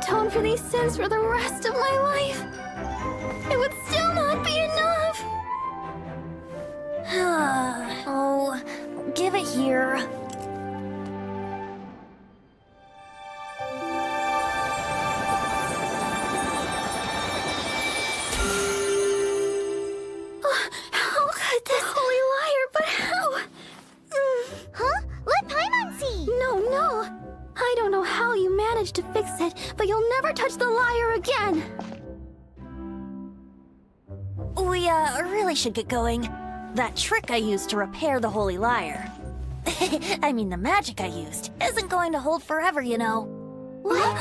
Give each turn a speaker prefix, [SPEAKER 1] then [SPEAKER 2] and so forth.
[SPEAKER 1] atone for these sins for the rest of my life, it would still not be enough.
[SPEAKER 2] Oh, give it here.
[SPEAKER 1] How could this holy Lyre, but how?
[SPEAKER 3] Huh? Let Paimon see!
[SPEAKER 1] No. I don't know how you managed to fix it, but you'll never touch the Lyre again.
[SPEAKER 2] We, really should get going. That trick I used to repair the Holy Lyre. I mean, the magic I used isn't going to hold forever, you know.
[SPEAKER 1] What?